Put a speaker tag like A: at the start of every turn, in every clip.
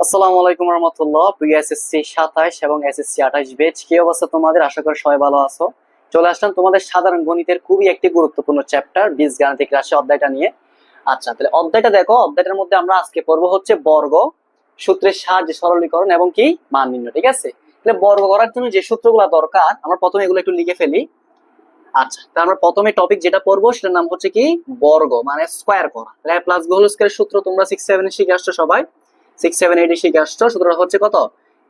A: আসসালামু আলাইকুম রহমতুল্লাহ। প্রিয় এসএসসি 27 এবং এসএসসি 28 ব্যাচ, কি অবস্থা তোমাদের? আশা করি সবাই ভালো আছো। চলে আসলাম তোমাদের সাধারণ গণিতের খুবই একটি গুরুত্বপূর্ণ চ্যাপ্টার বীজগাণিতিক রাশি অধ্যায়টা নিয়ে। আচ্ছা, তাহলে অধ্যায়টা দেখো। অধ্যায়টার মধ্যে আমরা আজকে পড়বো হচ্ছে বর্গ, সূত্রের সাহায্যে সরলীকরণ এবং কি মান নির্ণয়। ঠিক আছে, তাহলে বর্গ করার জন্য যে সূত্রগুলো দরকার আমরা প্রথমে এগুলো একটু লিখে ফেলি। আচ্ছা, তাহলে আমরা প্রথমে টপিক যেটা পড়বো সেটার নাম হচ্ছে কি বর্গ মানে স্কোয়ার করা। তাহলে a প্লাস b হোল স্কয়ারের সূত্র তোমরা 6-7 এ শিখে আসছো সবাই। 6-7-8 এ শিখে আসছো। সূত্রটা হচ্ছে কত?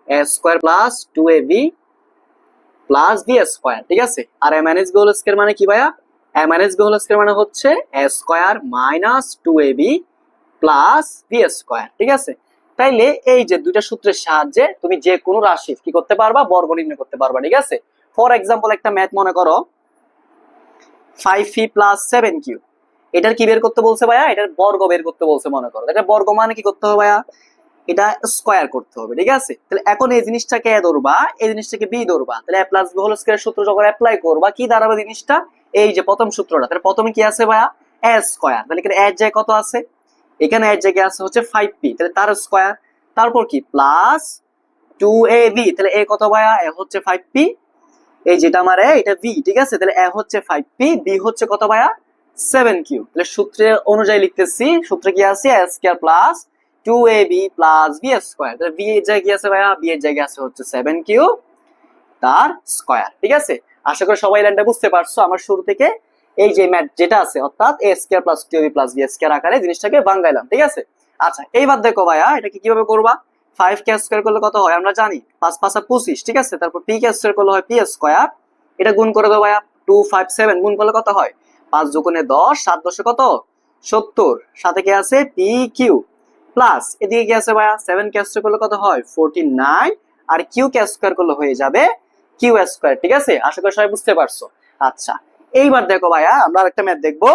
A: a square plus 2ab plus b square. ঠিক আছে, আর a minus b whole square মানে কি ভাইয়া? a minus b whole square মানে হচ্ছে a square minus 2ab plus b square. ঠিক আছে, তাইলে এই যে দুইটা সূত্রের সাহায্যে তুমি যে কোনো রাশি কি করতে পারবা? বর্গ নির্ণয় করতে পারবা। ঠিক আছে, ফর এক্সাম্পল একটা ম্যাথ মনে করো 5p প্লাস 7q। এটার কি বের করতে বলছে ভাইয়া? এটার বর্গ বের করতে বলছে। মনে করো এটা বর্গ মানে কি করতে হবে ভাইয়া? এটা স্কয়ার করতে হবে। ঠিক আছে, তাহলে এখন এই জিনিসটাকে এ ধরবা, এই জিনিসটাকে বি ধরবা। তাহলে a plus b whole square সূত্র যখন অ্যাপ্লাই করবা কি দাঁড়াবে জিনিসটা? এই যে প্রথম সূত্রটা, তাহলে প্রথমে কি আছে ভাইয়া? a square. তাহলে এখানে এর জায়গায় কত আছে? এখানে এর জায়গায় আছে হচ্ছে 5p, তাহলে তার স্কয়ার। তারপর কি প্লাস 2ab, তাহলে a কত ভাইয়া? a হচ্ছে 5p, এই যেটা আমার এটা v। ঠিক আছে, তাহলে a হচ্ছে 5p, b হচ্ছে কত ভাইয়া? 7q। তাহলে সূত্রের অনুযায়ী লিখতেছি, সূত্রে কি আছে? a square plus 2ab plus b square. তাহলে b এর জায়গায় কি আছে ভাইয়া? b এর জায়গায় আছে হচ্ছে 7q তার স্কয়ার। ঠিক আছে, আশা করি সবাই লাইনটা বুঝতে পারছো। আমার শুরু থেকে এই যে ম্যাথ যেটা আছে অর্থাৎ a square plus 2ab plus b square আকারে জিনিসটাকে ভাঙাইলাম। ঠিক আছে, আচ্ছা এইবার দেখো ভাইয়া এটা কিভাবে করবা। 5 কে স্কয়ার করলে কত হয় আমরা জানি, 5 5 25। ঠিক আছে, তারপর p কে স্কয়ার করলে হয় p স্কয়ার। এটা গুণ করে দাও ভাইয়া, 2 5 7 গুণ করলে কত হয়? 5 দুগুণে 10, 7 10 কত? 70। সাথে কি আছে? p q প্লাস এদিকে কি আছে ভাইয়া? 7 কে স্কয়ার করলে কত হয়? 49। আর q কে স্কয়ার করলে হয়ে যাবে q স্কয়ার। ঠিক আছে, আশা করি সবাই বুঝতে পারছো। আচ্ছা, এইবার দেখো ভাইয়া আমরা আরেকটা ম্যাথ দেখবো।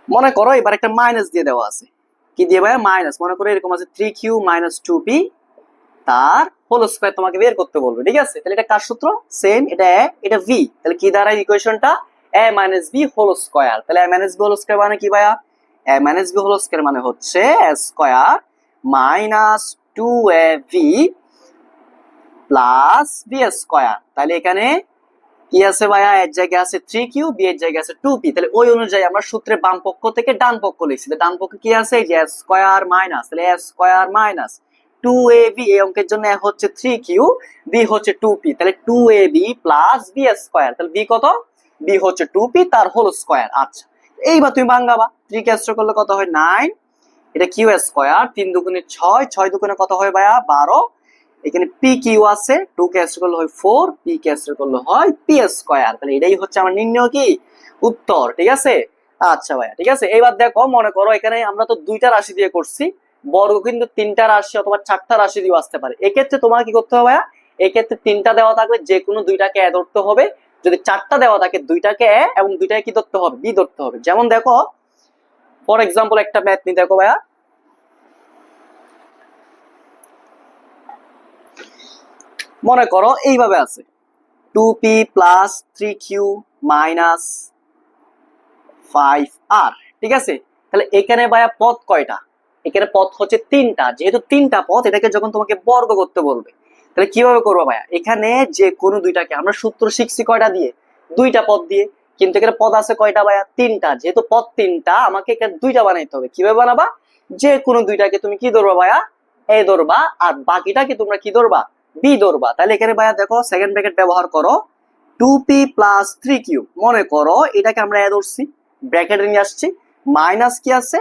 A: মনে করো এবার একটা মাইনাস দিয়ে দেওয়া আছে। কি দিয়ে ভাইয়া? মাইনাস। মনে করো এরকম আছে 3q মাইনাস 2p তার হোল স্কয়ার তোমাকে বের করতে বলবে। ঠিক আছে, তাহলে এটা কার সূত্র? সেম, এটা a এটা v। তাহলে কি দাঁড়ায় ইকুয়েশনটা? a minus b whole square. তাহলে a minus b whole square মানে কি ভাইয়া? a minus b whole square মানে হচ্ছে a square minus 2ab plus b square. তাহলে এখানে কি আছে ভাইয়া? এর জায়গায় আছে 3q, বি এর জায়গায় আছে 2p। তাহলে ওই অনুযায়ী আমরা সূত্রে বাম পক্ষ থেকে ডান পক্ষ লিখছি। ডান পক্ষে কি আছে? এই যে a স্কয়ার মাইনাস, তাহলে a স্কয়ার মাইনাস 2ab, এই অঙ্কের জন্য a হচ্ছে 3q, b হচ্ছে 2p। তাহলে 2ab প্লাস b স্কয়ার। তাহলে b কত? b হচ্ছে 2p তার হোল স্কয়ার। আচ্ছা, এইবার তুমি ভাঙাবা। 3 কে স্কয়ার করলে কত হয়? 9। এটা q স্কয়ার, 3 দুগুণে 6, 6 দুগুণে কত হয় ভাইয়া? 12। এখানে পি কিউ আছে, 2 কে স্কয়ার করলে হয় 4, পি কে স্কয়ার করলে হয় পি স্কয়ার। তাহলে এটাই হচ্ছে আমার নির্ণয় কি উত্তর। ঠিক আছে, আচ্ছা ভাইয়া ঠিক আছে। এইবার দেখো মনে করো এখানে আমরা তো দুইটা রাশি দিয়ে করছি, বর্গ কিন্তু তিনটা রাশি অথবা চারটা রাশি দিয়ে আসতে পারে। এক্ষেত্রে তোমার কি করতে হবে ভাইয়া? এক্ষেত্রে তিনটা দেওয়া থাকলে যে কোনো দুইটাকে এ ধরতে হবে। যদি চারটা দেওয়া থাকে দুইটাকে এ এবং দুইটাকে কি ধরতে হবে? বি ধরতে হবে। যেমন দেখো ফর এক্সাম্পল একটা ম্যাথ নি, দেখো ভাইয়া মনে করো এইভাবে আছে 2p plus 3q minus 5r। ঠিক আছে, তাহলে এখানে ভাইয়া পদ কয়টা? এখানে পদ হচ্ছে তিনটা। যেহেতু তিনটা পদ, এটাকে যখন তোমাকে বর্গ করতে বলবে তাহলে কিভাবে করবো ভাইয়া? এখানে যে কোনো দুইটাকে, আমরা সূত্র শিখছি কয়টা দিয়ে? দুইটা পদ দিয়ে। কিন্তু এখানে পদ আছে কয়টা ভাইয়া? তিনটা। যেহেতু পদ তিনটা, আমাকে এখানে দুইটা বানাইতে হবে। কিভাবে বানাবা? যে কোনো দুইটাকে তুমি কি ধরবা ভাইয়া? এ ধরবা, আর বাকিটাকে তোমরা কি ধরবা? বি ধরবা। তাহলে এখানে ভাইয়া দেখো সেকেন্ড ব্র্যাকেট ব্যবহার করো, 2p প্লাস 3q। মনে করো এটাকে আমরা এ ধরছি, ব্র্যাকেটে নিয়ে আসছি, মাইনাস কি আছে?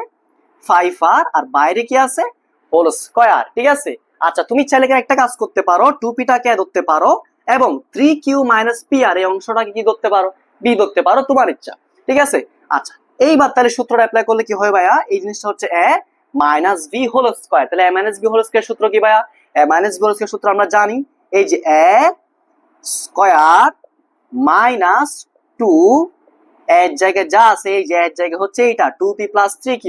A: 5r, আর বাইরে কি আছে? Whole square. ঠিক আছে, আচ্ছা তুমি চাইলে একটা কাজ করতে পারো, 2p টাকে ধরতে পারো এবং 3q মাইনাস pr এই অংশটাকে কি ধরতে পারো? বি ধরতে পারো, তোমার ইচ্ছা। ঠিক আছে, আচ্ছা এইবার তাহলে সূত্রটা অ্যাপ্লাই করলে কি হয় ভাইয়া? এই জিনিসটা হচ্ছে a minus b whole square. তাহলে a minus b whole square সূত্র কি ভাইয়া? a minus b whole square সূত্র আমরা জানি, এই যে a স্কয়ার মাইনাস 2, এর জায়গায় যা আছে এই যে এর জায়গায় হচ্ছে এইটা 2p প্লাস 3q,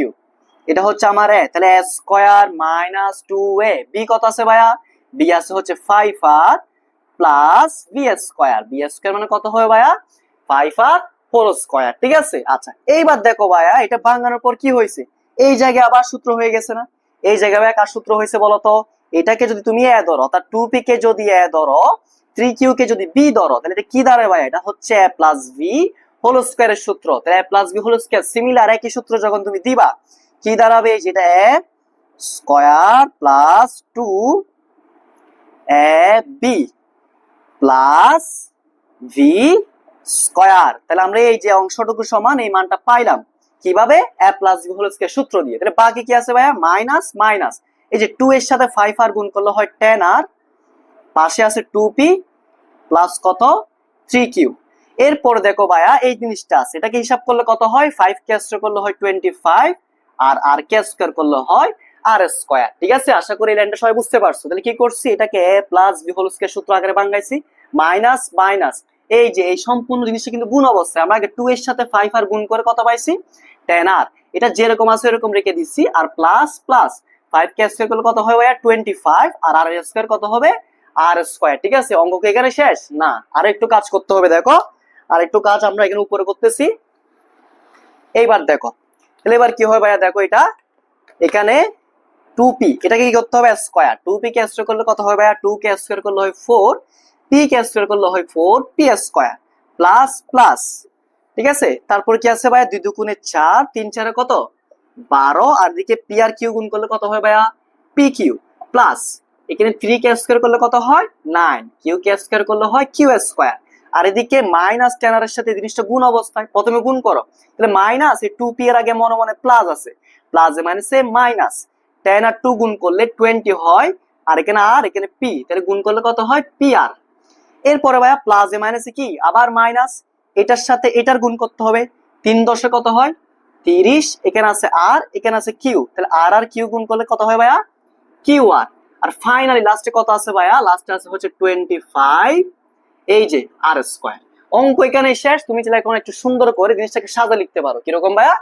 A: এটা হচ্ছে আমার এ। তাহলে a square minus 2a, B কত আছে ভাইয়া? বি আছে হচ্ছে 5r plus b square. B square মানে কত হয় ভাইয়া? 5r হোল স্কয়ার, ঠিক আছে। আচ্ছা এইবার দেখো ভাইয়া এটা ভাঙানোর পর কি হয়েছে, এই জায়গায় আবার সূত্র হয়ে গেছে না, এই জায়গায় ভাইয়া কার সূত্র হয়েছে বলতো, এটাকে যদি তুমি এ ধরো অর্থাৎ 2p কে যদি এ ধরো 3q কে যদি বি ধরো তাহলে এটা কি দাঁড়ায় ভাইয়া, এটা হচ্ছে a প্লাস বি হোল স্কয়ারের সূত্র। তাহলে a plus b whole square similar একই সূত্র যখন তুমি দিবা কি দাঁড়াবে, যেটা a square plus 2ab plus b square. তাহলে আমরা এই যে অংশটুকু সমান এই মানটা পাইলাম কিভাবে, a plus b whole square সূত্র দিয়ে। তাহলে বাকি কি আছে ভাইয়া, মাইনাস মাইনাস, এই যে 2 এর সাথে 5 আর গুণ করলে হয় 10 আর পাশে আছে 2p প্লাস কত 3q। এরপর দেখো ভাইয়া এই জিনিসটা আছে, এটাকে হিসাব করলে কত হয়, 5 কে স্কয়ার করলে হয় 25 আর r কে স্কয়ার করলে হয় r স্কয়ার। ঠিক আছে, আশা করি এই লাইনটা সবাই বুঝতে পারছো। তাহলে কি করছি, এটাকে a plus b whole square সূত্র আকারে ভাঙাইছি, মাইনাস মাইনাস, এই যে এই সম্পূর্ণ জিনিসটা কিন্তু গুণ অবস্থায়, আমরা আগে 2 এর সাথে 5 আর গুণ করে কত পাইছি 10 আর, এটা যেরকম আছে এরকম রেখে দিচ্ছি, আর প্লাস প্লাস 5 কে স্কয়ার করলে কত হয় ভাইয়া 25 আর r স্কয়ার কত হবে r স্কয়ার। ঠিক আছে, অঙ্ক কি এখানে শেষ না, আর একটু কাজ করতে হবে। দেখো আর একটু কাজ আমরা এখানে উপরে করতেছি। এইবার দেখো তাহলে এবার কি হয় ভাইয়া, দেখো এটা এখানে 2p, এটাকে কি করতে হবে স্কয়ার, 2p কে স্কয়ার করলে কত হবে ভাইয়া, 2 কে স্কয়ার করলে হয় 4, p কে স্কয়ার করলে হয় 4p স্কয়ার প্লাস প্লাস। ঠিক আছে, তারপর কি আছে ভাইয়া 2 দুগুণে 4, 3 4 কত 12, আর দিকে p আর q গুণ করলে কত হয় ভাইয়া pq প্লাস এখানে 3 কে স্কয়ার করলে কত হয় 9, q কে স্কয়ার করলে হয় q স্কয়ার, আর এদিকে মাইনাস 10 এর সাথে জিনিসটা গুণ অবস্থায়, প্রথমে গুণ করো, তাহলে মাইনাস এই 2p এর আগে মনে মনে প্লাস আছে, প্লাস এ মাইনাসে মাইনাস, 10 আর 2 গুণ করলে 20 হয়, আর এখানে p, তাহলে গুণ করলে কত হয় p আর। এরপরে ভাইয়া প্লাস এ মাইনাসে কি আবার মাইনাস, এটার সাথে এটার গুণ করতে হবে, 3 10 কত হয় 30, এখানে আছে আর এখানে আছে কিউ, তাহলে আর আর কিউ গুণ করলে কত হয় ভাইয়া কিউ আর। আর ফাইনালি লাস্টে কত আছে ভাইয়া, লাস্টে আছে হচ্ছে 25, এই যে আর স্কয়ার। অঙ্ক এখানে শেষ। তুমি চাইলে এখন একটু সুন্দর করে জিনিসটাকে সাজা লিখতে পারো, কিরকম ভাইয়া,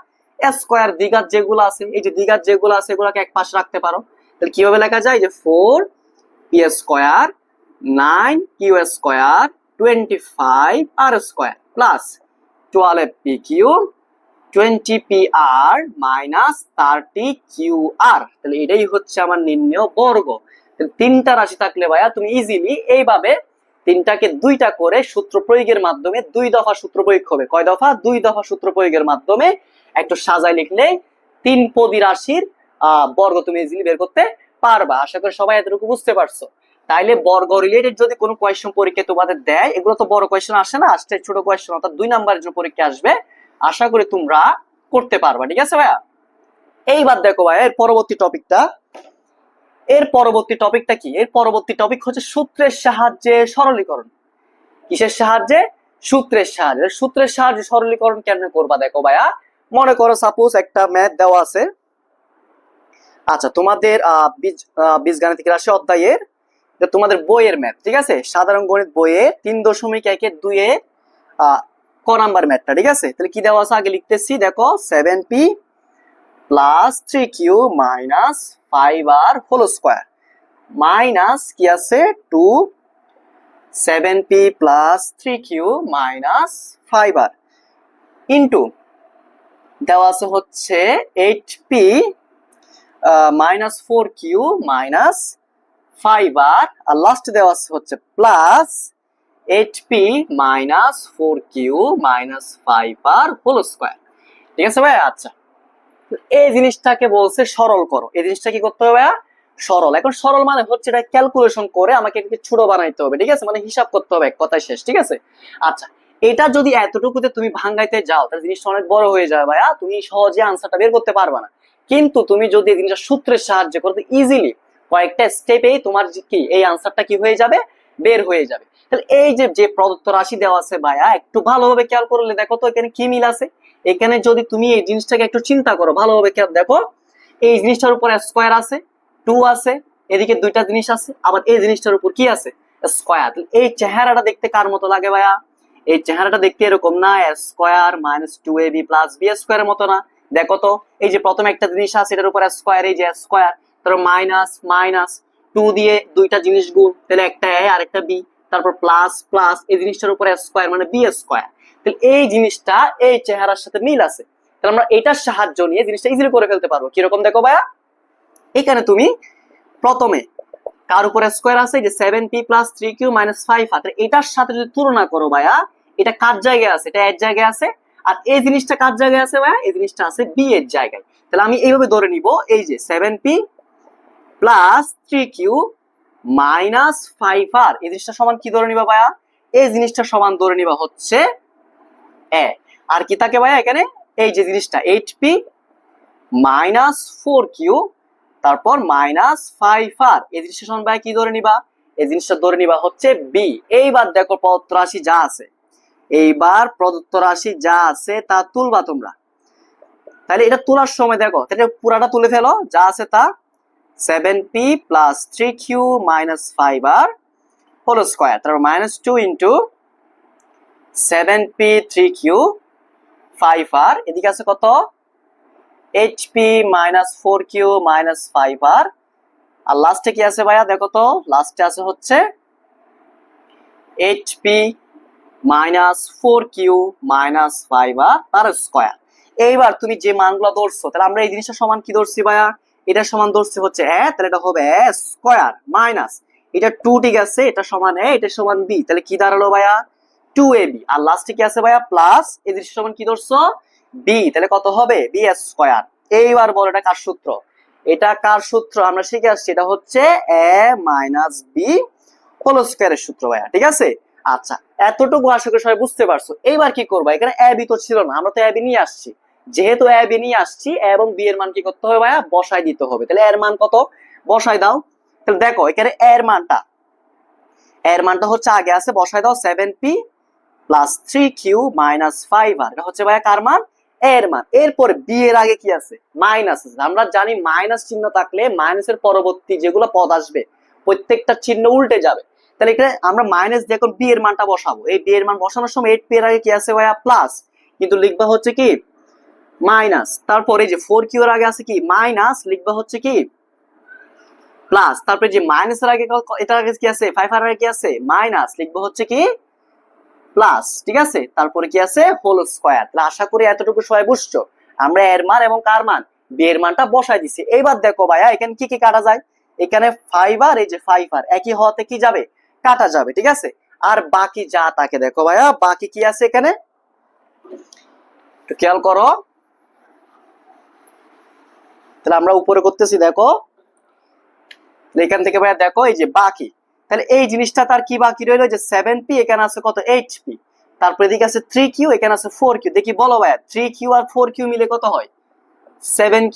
A: স্কয়ার দ্বিঘাত যেগুলো আছে, এই যে দ্বিঘাত যেগুলো আছে এগুলোকে এক পাশে রাখতে পারো, তাহলে কিভাবে লেখা যায়, যে 4p স্কয়ার 9q স্কয়ার 25 আর square plus 12pq 20pr minus 30qr। তাহলে এটাই হচ্ছে আমার নির্ণয় বর্গ। তিনটা রাশি থাকলে ভাইয়া তুমি ইজিলি এইভাবে তিনটাকে দুইটা করে সূত্র প্রয়োগের মাধ্যমে 2 দফা সূত্র প্রয়োগ হবে, কয় দফা 2 দফা সূত্র প্রয়োগের মাধ্যমে একটু সাজায় লিখলে 3 পদী রাশির বর্গ তুমি ইজিলি বের করতে পারবা। আশা করি সবাই এতটুকু বুঝতে পারছো। তাইলে বর্গ রিলেটেড যদি কোনো কোয়েশ্চন পরীক্ষা তোমাদের দেয়, এগুলো তো বড় কোয়েশ্চন আসে না, আসছে ছোট কোয়েশ্চন, অর্থাৎ 2 নাম্বারের জন্য পরীক্ষা আসবে, আশা করি তোমরা করতে পারবা। ঠিক আছে ভাইয়া, এইবার দেখো ভাইয়া এর পরবর্তী টপিকটা, এর পরবর্তী টপিকটা কি, এর পরবর্তী টপিক হচ্ছে সূত্রের সাহায্যে সরলীকরণ। কিসের সাহায্যে, সূত্রের সাহায্যে। সূত্রের সাহায্যে সরলীকরণ কেমনে করবা, দেখো ভাইয়া মনে করো সাপোজ একটা ম্যাথ দেওয়া আছে, আচ্ছা তোমাদের বীজগাণিতিক রাশি অধ্যায়ের তোমাদের বইয়ের ম্যাথ, ঠিক আছে, সাধারণ গণিত বইয়ে 3.1-2 এ ক নাম্বার ম্যাথটা। ঠিক আছে, তাহলে কি দেওয়া আছে আগে লিখতেছি, দেখো 7p plus 3q minus 5r whole square minus কি আছে 2 7p plus 3q minus 5r into দেওয়া আছে হচ্ছে 8p minus 4q minus 5r, আর লাস্ট দেওয়া আছে হচ্ছে plus 8p minus 4q minus 5r whole square. ঠিক আছে ভাই, আচ্ছা এই জিনিসটাকে বলছে সরল করো। এই জিনিসটা কি করতে হবে ভাইয়া, সরল। এখন সরল মানে হচ্ছে এটা ক্যালকুলেশন করে আমাকে এটাকে ছোট বানাইতে হবে, ঠিক আছে, মানে হিসাব করতে হবে, এক কথায় শেষ। ঠিক আছে, আচ্ছা এটা যদি এতটুকুতে তুমি ভাঙাইতে যাও তাহলে জিনিসটা অনেক বড় হয়ে যাবে ভাইয়া, তুমি সহজে আনসারটা বের করতে পারবে না। কিন্তু তুমি যদি এই জিনিসটা সূত্রের সাহায্যে করতে ইজিলি কয়েকটা স্টেপেই তোমার কি এই আনসারটা কি হয়ে যাবে, বের হয়ে যাবে। তাহলে এই যে প্রদত্ত রাশি দেওয়া আছে ভাইয়া, একটু ভালোভাবে খেয়াল করলে দেখো তো এখানে কি মিল আছে। এখানে যদি তুমি এই জিনিসটাকে একটু চিন্তা করো ভালোভাবে, দেখো এই জিনিসটার উপর স্কয়ার আছে, 2 আছে, এদিকে দুইটা জিনিস আছে, আবার এই জিনিসটার উপর কি আছে স্কয়ার। এই চেহারাটা দেখতে কার মতো লাগে ভাইয়া, এই চেহারাটা দেখতে এরকম না, square minus 2ab plus b স্কয়ারের মতো না। দেখো তো এই যে প্রথমে একটা জিনিস আছে এটার উপর স্কয়ার, এই যে স্কয়ার, তারপর মাইনাস মাইনাস 2 দিয়ে দুইটা জিনিস গুণ, তাহলে একটা a আর একটা b, তারপর প্লাস প্লাস এই জিনিসটার উপর স্কয়ার মানে b স্কয়ার। তাহলে এই জিনিসটা এই চেহারার সাথে মিল আছে, তাহলে আমরা এটার সাহায্য নিয়ে জিনিসটা ইজিলি করে ফেলতে পারবো। কিরকম দেখো ভাইয়া, এখানে তুমি প্রথমে কার উপরে স্কোয়ার আছে, যে 7p plus 3q minus 5r, এটার সাথে যদি তুলনা করো ভাইয়া, এটা কার জায়গায় আছে, এটা এর জায়গায় আছে, আর এই জিনিসটা কার জায়গায় আছে ভাইয়া, এই জিনিসটা আছে b এর জায়গায়। তাহলে আমি এইভাবে ধরে নিব, এই যে 7p plus 3q minus 5r, এই জিনিসটা সমান কি ধরে নিবা ভাইয়া, এই জিনিসটা সমান ধরে নিবা হচ্ছে এ। আর কি থাকে ভাইয়া এখানে, এই যে জিনিসটা 8p মাইনাস 4q তারপর মাইনাস 5r, এই জিনিসটা সমান ভাইয়া কি ধরে নিবা, এই জিনিসটা ধরে নিবা হচ্ছে b। এইবার দেখো প্রদত্ত রাশি যা আছে, এইবার প্রদত্ত রাশি যা আছে তা তুলবা তোমরা। তাহলে এটা তোলার সময় দেখো, তাহলে পুরাটা তুলে ফেলো, যা আছে তা 7p plus 3q minus 5r whole square, তারপর minus 2 into 7p 3q 5r, এদিকে আছে কত 8p minus 4q minus 5r, আর লাস্টে কি আছে ভাইয়া দেখো তো, লাস্টে আছে হচ্ছে 8p minus 4q minus 5r তার স্কোয়ার। এইবার তুমি যে মানগুলো ধরছো, তাহলে আমরা এই জিনিসটা সমান কি ধরছি ভাইয়া, এটা সমান ধরছি হচ্ছে এ, তাহলে এটা হবে এ স্কোয়ার মাইনাস এটা 2, ঠিক আছে, এটা সমান এ, এটা সমান বি, তাহলে কি দাঁড়ালো ভাইয়া 2ab, আর লাস্টে কি আছে ভাইয়া প্লাস এই জিনিসটা সমান কি ধরছো বি, তাহলে কত হবে বি স্কোয়ার। এইবার বলো এটা কার সূত্র, এটা কার সূত্র আমরা শিখে আসছি, এটা হচ্ছে এ মাইনাস বি হোল স্কোয়ারের সূত্র ভাইয়া, ঠিক আছে। আচ্ছা, এতটুকু আশা করি সবাই বুঝতে পারছো। এইবার কি করবা, এখানে এ বি তো ছিল না, আমরা তো এ বি নিয়ে আসছি, যেহেতু এ বি নিয়ে আসছি এবং বি এর মান কি করতে হবে ভাইয়া, বসাই দিতে হবে। তাহলে এর মান কত বসাই দাও, তাহলে দেখো এখানে এর মানটা হচ্ছে আগে আছে, বসাই দাও 7p plus 3q minus 5r, এটা হচ্ছে ভাইয়া কার মান, এর মান। এরপরে বি এর আগে কি আছে মাইনাস আছে, আমরা জানি মাইনাস চিহ্ন থাকলে মাইনাসের পরবর্তী যেগুলো পদ আসবে প্রত্যেকটা চিহ্ন উল্টে যাবে। তাহলে এখানে আমরা মাইনাস দিয়ে এখন বি এর মানটা বসাবো, এই বি এর মান বসানোর সময় 8p এর আগে কি আছে ভাইয়া প্লাস, কিন্তু লিখবা হচ্ছে কি মাইনাস, তারপরে যে 4q এর আগে আছে কি মাইনাস, লিখবা হচ্ছে কি প্লাস, তারপরে যে মাইনাস এর আগে এটার আগে কি আছে 5 এর আগে কি আছে মাইনাস, লিখবা হচ্ছে কি প্লাস, ঠিক আছে, তারপরে কি আছে হোল স্কোয়ার। তাহলে আশা করি এতটুকু সবাই বুঝছো, আমরা এর মান এবং কার মান বি এর মানটা বসাই দিছি। এইবার দেখো ভাইয়া এখানে কি কি কাটা যায়, এখানে 5r, এই যে 5r একই হওয়াতে কি যাবে কাটা যাবে, ঠিক আছে। আর বাকি যা তাকে দেখো ভাইয়া, বাকি কি আছে এখানে একটু খেয়াল করো, তাহলে আমরা উপরে করতেছি দেখো, এখান থেকে ভাইয়া দেখো এই যে বাকি, তাহলে এই জিনিসটা তার কি বাকি রইলো, যে 7p এখানে আছে কত 8p, তারপর এদিকে আছে 3q এখানে আছে 4q, দেখি বলো ভাইয়া 3q আর 4q মিলে কত হয় 7q,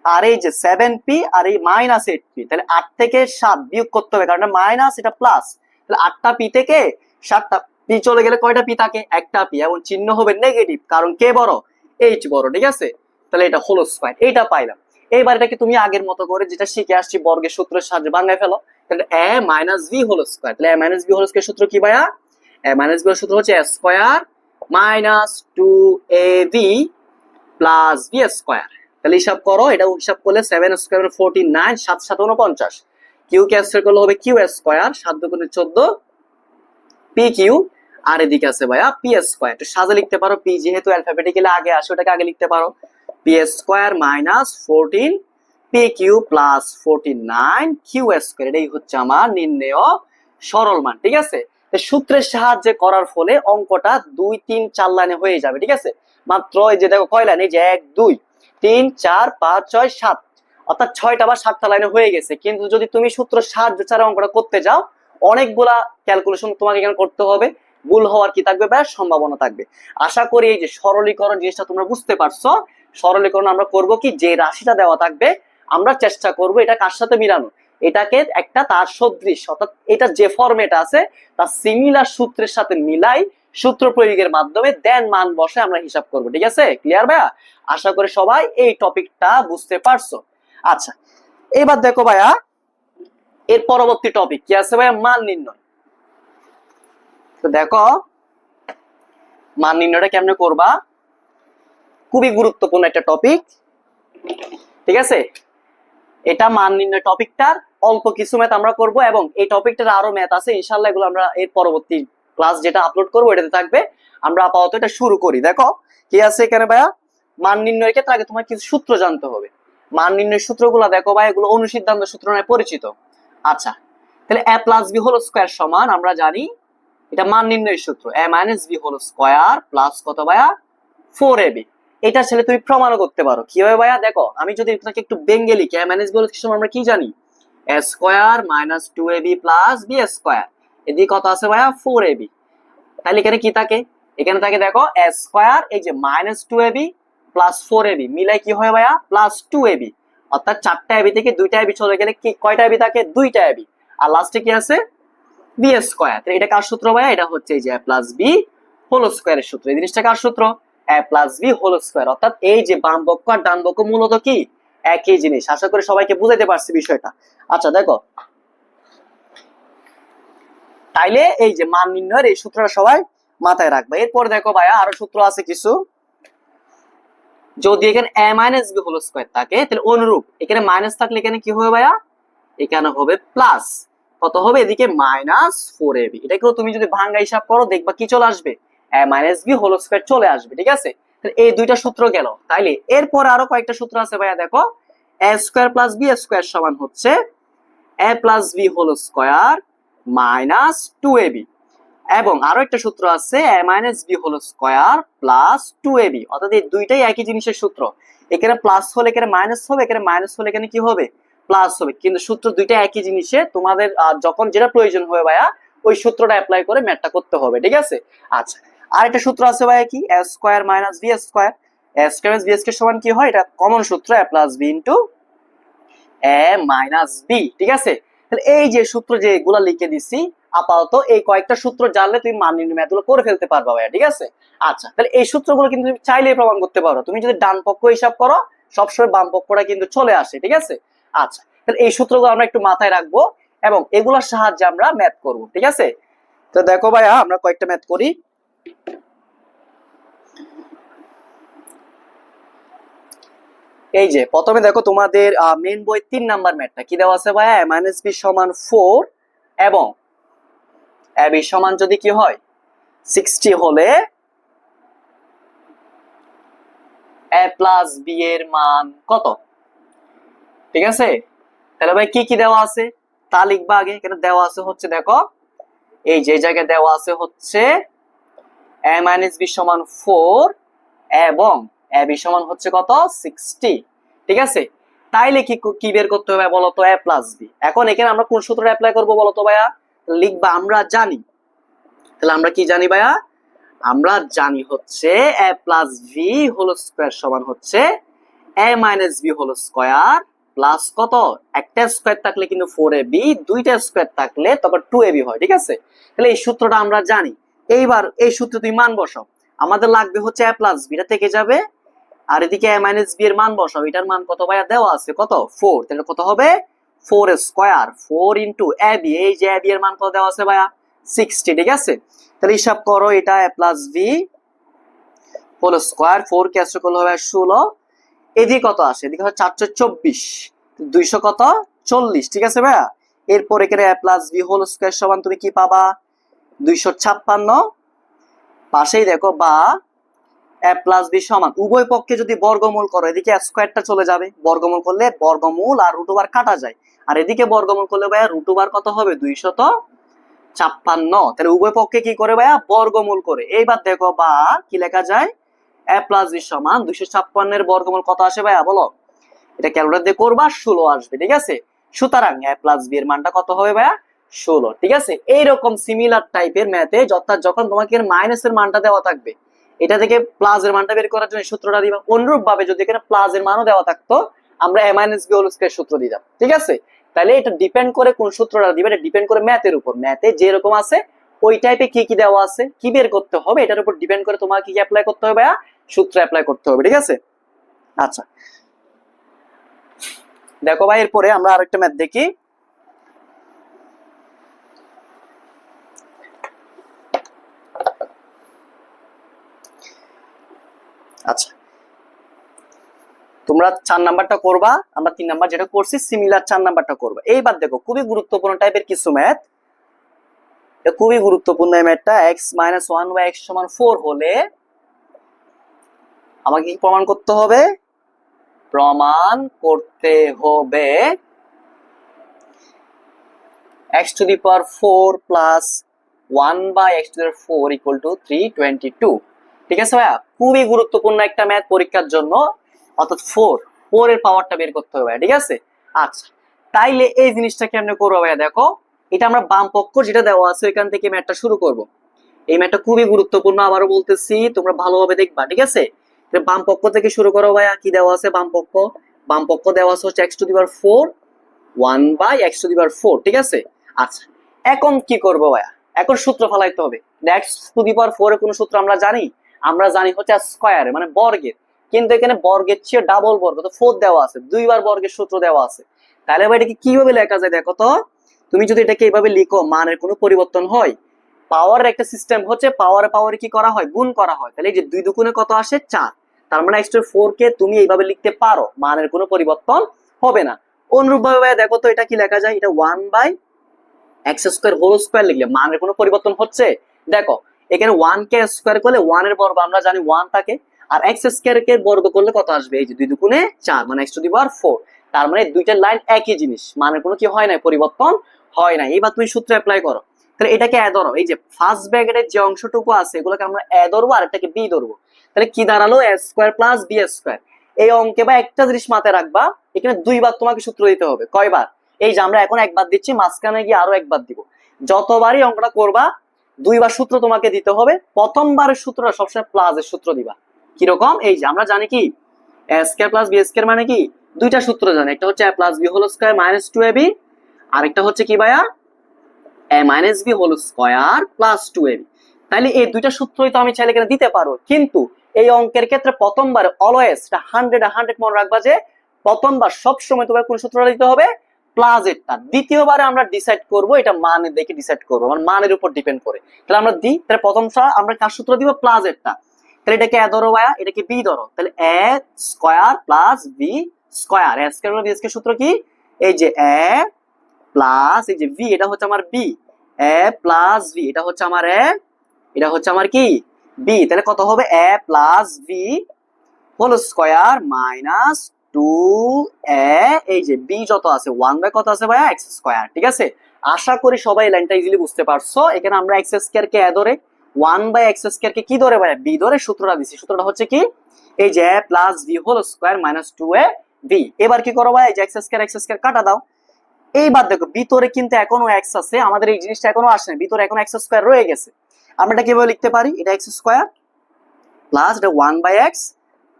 A: আর এই যে 7p আর এই মাইনাস 8p, তাহলে 8 থেকে 7 বিয়োগ করতে হবে, কারণ মাইনাস এটা প্লাস, তাহলে 8টা p থেকে 7টা p চলে গেলে কয়টা p থাকে একটা p, এবং চিহ্ন হবে নেগেটিভ, কারণ কে বড় 8 বড়, ঠিক আছে। তাহলে এটা হোল স্কয়ার, এইটা পাইলাম। এইবার এটাকে তুমি আগের মতো করে যেটা শিখে আসছি বর্গের সূত্রের সাহায্যে বাংলায় ফেলো, তাহলে a minus b whole square, তাহলে a minus b whole square সূত্র কি ভাইয়া, a মাইনাস b এর সূত্র হচ্ছে a square minus 2ab plus b square. তাহলে হিসাব করো, এটা হিসাব করলে 7 স্কয়ার 49, 7 7 49, কিউ কে স্কয়ার করলে হবে কিউ স্কয়ার, 7 দুগুণে 14 পি কিউ, আর এদিকে আছে ভাইয়া পি স্কয়ার, একটু সাজে লিখতে পারো, পি যেহেতু অ্যালফাবেটিক্যালি আগে আসে ওটাকে আগে লিখতে পারো, p square minus 14 p q plus 49 q square, এটাই হচ্ছে আমার নির্ণেয় সরল মান, ঠিক আছে। সূত্রের সাহায্যে করার ফলে অঙ্কটা 2 3 4 লাইনে হয়ে যাবে, ঠিক আছে। মাত্র এই যে দেখো কয় লাইন, এই যে 1 2 3 4 5 6 7, অর্থাৎ 6টা বা 7টা লাইনে হয়ে গেছে। কিন্তু যদি তুমি সূত্রের সাহায্য ছাড়া অঙ্কটা করতে যাও, অনেকগুলা ক্যালকুলেশন তোমাকে এখানে করতে হবে, ভুল হওয়ার কি থাকবে বা সম্ভাবনা থাকবে। আশা করি এই যে সরলীকরণ জিনিসটা তোমরা বুঝতে পারছো। সরলীকরণ আমরা করব কি, যে রাশিটা দেওয়া থাকবে আমরা চেষ্টা করব এটা কার সাথে মিলানো, এটাকে একটা তার সদৃশ, অর্থাৎ এটা যে ফরম্যাট আছে তার সিমিলার সূত্রের সাথে মিলাই সূত্র প্রয়োগের মাধ্যমে দেন মান বসে আমরা হিসাব করব, ঠিক আছে। ক্লিয়ার ভাইয়া? আশা করি সবাই এই টপিকটা বুঝতে পারছো। আচ্ছা, এবার দেখো ভাইয়া এর পরবর্তী টপিক কি আছে ভাইয়া, মান নির্ণয়। তো দেখো মান নির্ণয়টা কেমনে করবা, খুবই গুরুত্বপূর্ণ একটা টপিক, ঠিক আছে। এটা মান নির্ণয় টপিকটার অল্প কিছু ম্যাথ আমরা করব, এবং এই টপিকটার আরো ম্যাথ আছে ইনশাআল্লাহ, এগুলো আমরা এর পরবর্তী ক্লাস যেটা আপলোড করব এটাতে থাকবে। আমরা আপাতত এটা শুরু করি। দেখো কি আছে এখানে ভাইয়া, মান নির্ণয়ের ক্ষেত্রে আগে তোমার কিছু সূত্র জানতে হবে। মান নির্ণয়ের সূত্রগুলো দেখো ভাই, এগুলো অনুসিদ্ধান্ত সূত্র নামে পরিচিত। আচ্ছা, তাহলে a plus b whole square সমান আমরা জানি এটা মান নির্ণয়ের সূত্র, a minus b whole square plus কত ভাইয়া 4ab। এটা ছেলে তুমি প্রমাণও করতে পারো। কিভাবে ভাইয়া, দেখো আমি যদি তোমাকে একটু বেঙ্গে লিখি, a minus b whole square আমরা কি জানি, a square minus 2ab plus b square, এদিকে কত আছে ভাইয়া 4ab। তাহলে এখানে কি থাকে, এখানে থাকে দেখো a স্কয়ার, এই যে মাইনাস 2ab প্লাস 4ab মিলাই কি হয় ভাইয়া প্লাস 2ab, অর্থাৎ 4টা ab থেকে 2টা ab চলে গেলে কি কয়টা ab থাকে, 2টা ab, আর লাস্টে কি আছে বি স্কয়ার। তাহলে এটা কার সূত্র ভাইয়া, এটা হচ্ছে এই যে a প্লাস বি হোল স্কয়ারের সূত্র। এই জিনিসটা কার সূত্র, a plus b whole square. অর্থাৎ এই যে বাম পক্ষ আর ডান পক্ষ মূলত কি একই জিনিস। আশা করি সবাইকে বুঝাইতে পারছি বিষয়টা। আচ্ছা দেখো, তাইলে এই যে মান নির্ণয়ের এই সূত্রটা সবাই মাথায় রাখবে। এরপর দেখো ভাইয়া আরো সূত্র আছে কিছু। যদি এখানে a minus b whole square থাকে, তাহলে অনুরূপ এখানে মাইনাস থাকলে এখানে কি হবে ভাইয়া, এখানে হবে প্লাস কত হবে, এদিকে মাইনাস 4ab। এটাকে তুমি যদি ভাঙ্গা হিসাব করো দেখবা কি চলে আসবে, a minus b whole square চলে আসবে। ঠিক আছে, তাহলে এই দুইটা সূত্র গেল। তাইলে এরপর আরো কয়েকটা সূত্র আছে ভাইয়া। দেখো a square plus b square সমান হচ্ছে a plus b whole square minus 2ab, এবং আরো একটা সূত্র আছে a minus b whole square plus 2ab। অর্থাৎ এই দুইটাই একই জিনিসের সূত্র। এখানে প্লাস হলে এখানে মাইনাস হবে, এখানে মাইনাস হলে এখানে কি হবে প্লাস হবে, কিন্তু সূত্র দুইটা একই জিনিসে। তোমাদের যখন যেটা প্রয়োজন হবে ভাইয়া ওই সূত্রটা অ্যাপ্লাই করে ম্যাথটা করতে হবে। ঠিক আছে, আচ্ছা আর একটা সূত্র আছে ভাইয়া কি, a square minus b square, a square minus b square সমান কি হয়, এটা কমন সূত্র a plus b into a minus b. ঠিক আছে, তাহলে এই যে সূত্র যেগুলো লিখে দিছি আপাতত, এই কয়েকটা সূত্র জানলে তুমি মান নির্ণয় ম্যাথগুলো করে ফেলতে পারবা ভাইয়া। ঠিক আছে, আচ্ছা তাহলে এই সূত্রগুলো কিন্তু তুমি চাইলেই প্রমাণ করতে পারো। তুমি যদি ডান পক্ষ হিসাব করো সবসময় বাম পক্ষটা কিন্তু চলে আসে। ঠিক আছে, আচ্ছা তাহলে এই সূত্রগুলো আমরা একটু মাথায় রাখবো এবং এগুলোর সাহায্যে আমরা ম্যাথ করব। ঠিক আছে, তো দেখো ভাইয়া আমরা কয়েকটা ম্যাথ করি। এই যে প্রথমে দেখো তোমাদের মেইন বই 3 নাম্বার ম্যাথটা কি দেওয়া আছে ভাইয়া, a মাইনাস বি সমান 4 এবং ab সমান যদি কি হয় 60 হলে a প্লাস b এর মান কত। ঠিক আছে, তাহলে ভাই কি কি দেওয়া আছে তা লিখবা আগে। এখানে দেওয়া আছে হচ্ছে দেখো, এই যে জায়গায় দেওয়া আছে হচ্ছে a মাইনাস b সমান 4 এবং ab সমান হচ্ছে কত 60। ঠিক আছে, তাইলে কি কি বের করতে হবে বলো তো, a প্লাস b। এখন এখানে আমরা কোন সূত্রটা অ্যাপ্লাই করব বলো তো ভাইয়া, লিখবা আমরা জানি। তাহলে আমরা কি জানি ভাইয়া, আমরা জানি হচ্ছে a plus v whole square সমান হচ্ছে a minus b whole square plus কত, একটা স্কয়ার থাকলে কিন্তু 4ab, দুইটা স্কয়ার থাকলে তখন 2ab হয়। ঠিক আছে, তাহলে এই সূত্রটা আমরা জানি। এইবার এই সূত্রে তুমি মান বসাও। আমাদের লাগবে হচ্ছে a প্লাস b, এটা থেকে যাবে, আর এদিকে a মাইনাস b এর মান বসাও। এটার মান কত ভাইয়া দেওয়া আছে কত 4, তাহলে কত হবে 4 স্কয়ার 4 ইনটু ab, এই যে ab এর মান কত দেওয়া আছে ভাইয়া 60। ঠিক আছে, তাহলে হিসাব করো, এটা a plus b whole square 4 কে আসলে করলে হবে 16, এদিকে কত আসে, এদিকে হয় 424, 200 কত 40। ঠিক আছে ভাইয়া, এরপর এখানে a plus b whole square সমান তুমি কি পাবা 256, পাশেই দেখো বা a প্লাস b সমান, উভয় পক্ষে যদি বর্গমূল করো এদিকে স্কয়ারটা চলে যাবে, বর্গমূল করলে বর্গমূল আর রুট ওভার কাটা যায়, আর এদিকে বর্গমূল করলে ভাইয়া রুট ওভার কত হবে 256। তাহলে উভয় পক্ষে কি করে ভাইয়া বর্গমূল করে। এইবার দেখো বা কি লেখা যায়, a প্লাস b সমান 256 এর বর্গমূল কত আসে ভাইয়া বলো, এটা ক্যালকুলেটর দিয়ে করবা 16 আসবে। ঠিক আছে, সুতরাং a প্লাস b এর মানটা কত হবে ভাইয়া 16। ঠিক আছে, এইরকম সিমিলার টাইপের ম্যাথে যখন তোমাকে মাইনাসের মানটা দেওয়া থাকবে, এটা থেকে প্লাস এর মানটা বের করার জন্য সূত্রটা দিবা। অনুরূপ ভাবে যদি এখানে প্লাস এর মানও দেওয়া থাকতো আমরা a minus b whole square সূত্র দিতাম। ঠিক আছে, তাহলে এটা ডিপেন্ড করে কোন সূত্রটা দিবে, এটা ডিপেন্ড করে ম্যাথের উপর। ম্যাথে যেরকম আছে ওই টাইপে কি কি দেওয়া আছে, কি বের করতে হবে, এটার উপর ডিপেন্ড করে তোমাকে কি অ্যাপ্লাই করতে হবে ভাইয়া, সূত্র অ্যাপ্লাই করতে হবে। ঠিক আছে, আচ্ছা দেখো ভাই এরপরে আমরা আরেকটা ম্যাথ দেখি। আচ্ছা তোমরা 4 নাম্বারটা করবা, আমরা 3 নাম্বার যেটা করছি সিমিলার 4 নাম্বারটা করবা। এইবার দেখো খুবই গুরুত্বপূর্ণ টাইপের কিছু ম্যাথ। এটা খুবই গুরুত্বপূর্ণ এই ম্যাথটা। X minus one by x সমান 4 হলে আমাকে কি প্রমাণ করতে হবে? প্রমাণ করতে হবে x to the power 4 plus 1 by x to the power 4 equal to 322। ঠিক আছে ভাইয়া, খুবই গুরুত্বপূর্ণ একটা ম্যাথ পরীক্ষার জন্য, অর্থাৎ 4 এর পাওয়ারটা বের করতে হবে ভাইয়া। ঠিক আছে, আচ্ছা তাইলে এই জিনিসটা কেমনে করবো ভাইয়া? দেখো, এটা আমরা বাম পক্ষ যেটা দেওয়া আছে এখান থেকে ম্যাথটা শুরু করব। এই ম্যাথটা খুবই গুরুত্বপূর্ণ, আবারও বলতেছি, তোমরা ভালোভাবে দেখবা। ঠিক আছে, বাম পক্ষ থেকে শুরু করো ভাইয়া। কি দেওয়া আছে বাম পক্ষ? বাম পক্ষ দেওয়া আছে হচ্ছে x to the power 4 1 by x to the power 4। ঠিক আছে, আচ্ছা এখন কি করবো ভাইয়া? এখন সূত্র ফলাইতে হবে। x to the power 4 এর কোন সূত্র আমরা জানি? আমরা জানি হচ্ছে স্কয়ারে, মানে বর্গের। কিন্তু এখানে বর্গের চেয়ে ডাবল বর্গ, তো 4 দেওয়া আছে, দুইবার বর্গের সূত্র দেওয়া আছে। তাহলে ভাই এটাকে কিভাবে লেখা যায় দেখো তো। তুমি যদি এটাকে এইভাবে লিখো, মানের কোনো পরিবর্তন হয়? পাওয়ারের একটা সিস্টেম হচ্ছে, পাওয়ারে কি করা হয়? গুণ করা হয়। তাহলে এই যে 2 দুগুণে কত আসে? 4। তার মানে x to the 4 কে তুমি এইভাবে লিখতে পারো, মানের কোনো পরিবর্তন হবে না। অনুরূপভাবে দেখো তো এটা কি লেখা যায়? এটা 1 by x square whole square লিখলে মানের কোনো পরিবর্তন হচ্ছে? দেখো, এখানে 1 কে স্কোয়ার করলে 1 এর বর্গ আমরা জানি 1 থাকে, আর এক্স স্কোয়ার কে বর্গ করলে কত আসবে? এই যে 2 দুগুণে 4, মানে x to the power 4। তার মানে দুইটা লাইন একই জিনিস, মানের কোনো কি হয় না? পরিবর্তন হয় না। এবার তুমি সূত্র অ্যাপ্লাই করো। তাহলে এটাকে এ ধরো, এই যে ফার্স্ট ব্র্যাকেটের যে অংশটুকু আছে এগুলোকে আমরা এ ধরবো আর এটাকে বি ধরবো। তাহলে কি দাঁড়ালো? এ স্কোয়ার প্লাস বি স্কোয়ার। এই অঙ্কে বা একটা জিনিস মাথায় রাখবা, এখানে দুইবার তোমাকে সূত্র দিতে হবে। কয়বার? এই যে আমরা এখন একবার দিচ্ছি, মাঝখানে গিয়ে আরো একবার দিব। যতবারই অঙ্কটা করবা দুইবার সূত্র তোমাকে দিতে হবে। প্রথমবারের সূত্রটা সবসময় প্লাস এর সূত্র দিবা। কিরকম? এই যে আমরা জানি কি a square plus b square মানে কি? দুইটা সূত্র জানি, একটা হচ্ছে a plus b whole square minus 2ab, আর একটা হচ্ছে কি ভাইয়া? a minus b whole square plus 2ab। তাহলে এই দুইটা সূত্রই তো আমি চাইলে এখানে দিতে পারো, কিন্তু এই অঙ্কের ক্ষেত্রে প্রথমবার অলওয়েজ 100 মনে রাখবা যে প্রথমবার সবসময় তোমার কোন সূত্রটা দিতে হবে? প্লাস এরটা। দ্বিতীয়বারে আমরা ডিসাইড করব, এটা মান দেখে ডিসাইড করবো, মানে মানের উপর ডিপেন্ড করে। তাহলে আমরা দিই, তাহলে প্রথমটা আমরা কার সূত্র দিব? প্লাস এরটা। তাহলে এটাকে এ ধরো ভাইয়া, এটাকে বি ধরো। তাহলে এ স্কয়ার প্লাস বি স্কয়ার। এ স্কয়ার প্লাস বি স্কয়ার সূত্র কি? এই যে এ প্লাস এই যে ভি, এটা হচ্ছে আমার বি, এ প্লাস ভি, এটা হচ্ছে আমার এ, এটা হচ্ছে আমার কি? বি। তাহলে কত হবে? A plus V whole square minus 2a, এই যে বি যত আছে 1 বাই কত আছে ভাইয়া? X square. ঠিক আছে, আশা করি সবাই লাইনটা ইজিলি বুঝতে পারছো। এখানে আমরা এক্স স্কয়ার কে এ ধরে, 1 বাই এক্স স্কয়ার কে কি ধরে ভাইয়া? বি ধরে সূত্রটা দিছি। সূত্রটা হচ্ছে কি? এই যে a plus V whole square minus 2a b. এবার কি করো ভাই? এই যে এক্স স্কয়ার কাটা দাও। এইবার দেখো ভিতরে কিন্তু এখনো এক্স আছে, আমাদের এই জিনিসটা এখনো আসেনি, ভিতরে এখন এক্স স্কয়ার রয়ে গেছে। আমরা এটা কিভাবে লিখতে পারি? এটা এক্স স্কয়ার প্লাস এটা 1 বাই এক্স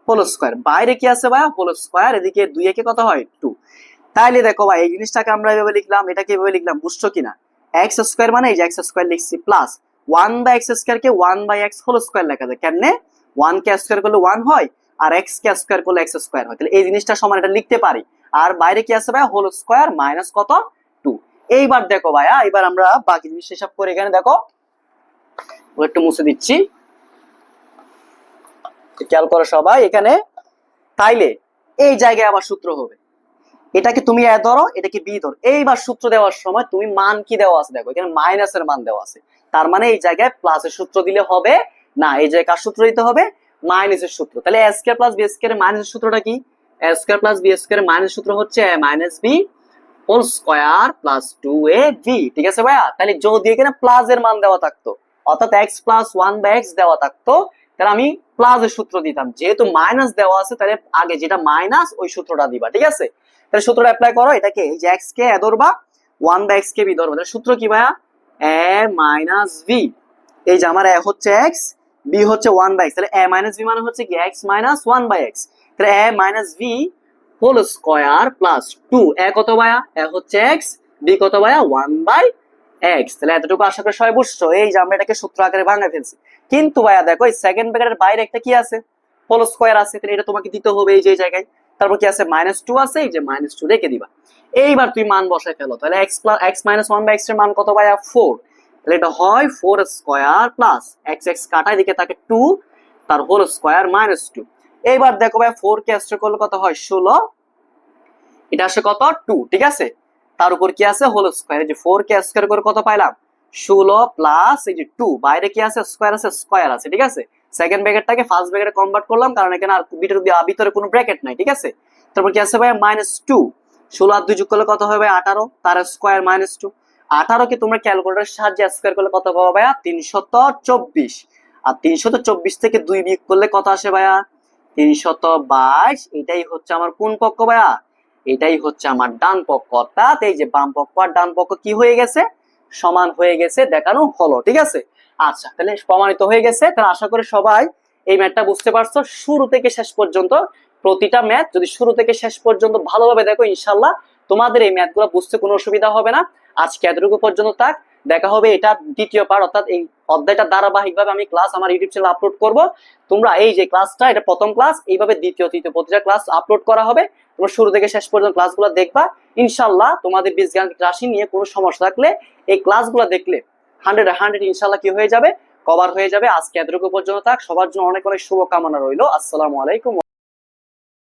A: হোল স্কয়ার, বাইরে কি আছে ভাই? হোল স্কয়ার, এদিকে 2 একে কত হয়? 2। তাইলে দেখো ভাই এই জিনিসটাকে আমরা এভাবে লিখলাম, এটাকে এভাবে লিখলাম, বুঝছো কিনা? এক্স স্কয়ার মানে এই যে এক্স স্কয়ার লিখছি, প্লাস 1 বাই এক্স স্কয়ার কে 1 বাই এক্স হোল স্কয়ার লেখা যায়। কেমনে? 1 কে স্কয়ার করলে 1 হয়, আর এক্স কে স্কয়ার করলে এক্স স্কয়ার হয়। তাহলে এই জিনিসটা সমান এটা লিখতে পারি। আর বাইরে কি আছে ভাই? হোল স্কয়ার মাইনাস কত? 2। এইবার দেখো ভাইয়া, এবার আমরা বাকি জিনিস হিসাব করে এখানে দেখো, একটু মুছে দিচ্ছি, খেয়াল করো সবাই এখানে। তাইলে এই জায়গায় আবার সূত্র হবে, এটাকে তুমি এ ধরো, এটাকে বি ধরো। এইবার সূত্র দেওয়ার সময় তুমি মান কি দেওয়া আছে দেখো, এখানে মাইনাসের মান দেওয়া আছে, তার মানে এই জায়গায় প্লাসের সূত্র দিলে হবে না, এই জায়গায় কার সূত্র দিতে হবে? মাইনাসের সূত্র। তাহলে a square plus b square এর মাইনাসের সূত্রটা কি? a square plus b square এর মাইনাস সূত্র হচ্ছে a minus b whole square plus 2ab। ঠিক আছে ভাইয়া? তাহলে যদি এখানে প্লাস এর মান দেওয়া থাকতো, অর্থাৎ x প্লাস 1 বাই x দেওয়া থাকতো, তাহলে আমি প্লাসের সূত্র দিতাম। যেহেতু মাইনাস দেওয়া আছে, তাহলে আগে যেটা মাইনাস ওই সূত্রটা দিবা। ঠিক আছে, তাহলে সূত্রটা অ্যাপ্লাই করো। এটাকে এই যে x কে এ ধরবা, 1 বাই x কে বি ধরবা। তাহলে সূত্র কি ভাইয়া? a মাইনাস v, এই যে আমার a হচ্ছে x, b হচ্ছে 1 বাই x, তাহলে a মাইনাস v মানে হচ্ছে কি? x minus 1 by x। তাহলে a minus v whole square plus 2, a কত ভাইয়া? a হচ্ছে x, b কত ভাইয়া? 1 বাই x। তাহলে এতটুকু আশা করি সবাই বুঝছো। এই যে আমরা এটাকে সূত্র আকারে ভাঙা ফেলছি, কিন্তু ভাইয়া দেখো এই সেকেন্ড ব্র্যাকেটের বাইরে একটা কি আছে? হোল স্কয়ার আছে, তাহলে এটা তোমাকে দিতে হবে এই যে জায়গায়। তারপর কি আছে? -2 আছে, এই যে -2 রেখে দিবা। এইবার তুই মান বসায় ফেলো। তাহলে x plus x minus 1 by x এর মান কত ভাইয়া? 4। তাহলে এটা হয় 4 স্কয়ার প্লাস x x কাটা, এদিকে থাকে 2, তার হোল স্কয়ার -2। এইবার দেখো ভাই 4 কে স্কয়ার করলে কত হয়? 16, এটা আসে কত? 2। ঠিক আছে, তার উপর কি আছে? Whole square. এই যে 4 কে স্কয়ার করে কত পাইলাম? 16 প্লাস এই যে 2, বাইরে কি আছে, স্কয়ার আছে, স্কয়ার আছে, ঠিক আছে। সেকেন্ড ব্র্যাকেটটাকে ফার্স্ট ব্র্যাকেটে কনভার্ট করলাম, কারণ এখানে আর ভিতরে কোনো ব্র্যাকেট নাই, ঠিক আছে। তারপর কি আছে ভাই, -2, 16 আর 2 যোগ করলে কত হবে ভাই, 18, তার স্কয়ার -2। 18 কে তোমরা ক্যালকুলেটরের সাহায্যে স্কয়ার করলে কত পাবো ভাইয়া, 324। আর 324 থেকে 2 বিয়োগ করলে কত আসে ভাইয়া, 322। এটাই হচ্ছে আমার কোন পক্ষ ভাইয়া, এটাই হচ্ছে আমার ডান পক্ষ। অর্থাৎ এই যে বাম পক্ষ আর ডান পক্ষ কি হয়ে গেছে, সমান হয়ে গেছে, দেখানো হলো, ঠিক আছে। আচ্ছা, তাহলে প্রমাণিত হয়ে গেছে। তাহলে আশা করি সবাই এই ম্যাথটা বুঝতে পারছো। শুরু থেকে শেষ পর্যন্ত প্রতিটা ম্যাথ যদি শুরু থেকে শেষ পর্যন্ত ভালোভাবে দেখো, ইনশাল্লাহ তোমাদের এই ম্যাথগুলো বুঝতে কোনো অসুবিধা হবে না। আজকে এতটুকু পর্যন্ত থাক, দেখা হবে এটা দ্বিতীয় পার্ট, অর্থাৎ এই অধ্যায়টা ধারাবাহিকভাবে আমি ক্লাস আমার ইউটিউব চ্যানেলে আপলোড করব। তোমরা এই যে ক্লাসটা, এটা প্রথম ক্লাস, এইভাবে দ্বিতীয় তৃতীয় প্রতিটা ক্লাস আপলোড করা হবে। তোমরা শুরু থেকে শেষ পর্যন্ত ক্লাসগুলো দেখবা, ইনশাল্লাহ তোমাদের বীজগাণিতিক রাশি নিয়ে কোনো সমস্যা থাকলে এই ক্লাসগুলো দেখলে 100 ইনশাল্লাহ কি হয়ে যাবে, কভার হয়ে যাবে। আজকে এতটুকু পর্যন্ত থাক, সবার জন্য অনেক অনেক শুভকামনা রইলো। আসসালামু আলাইকুম।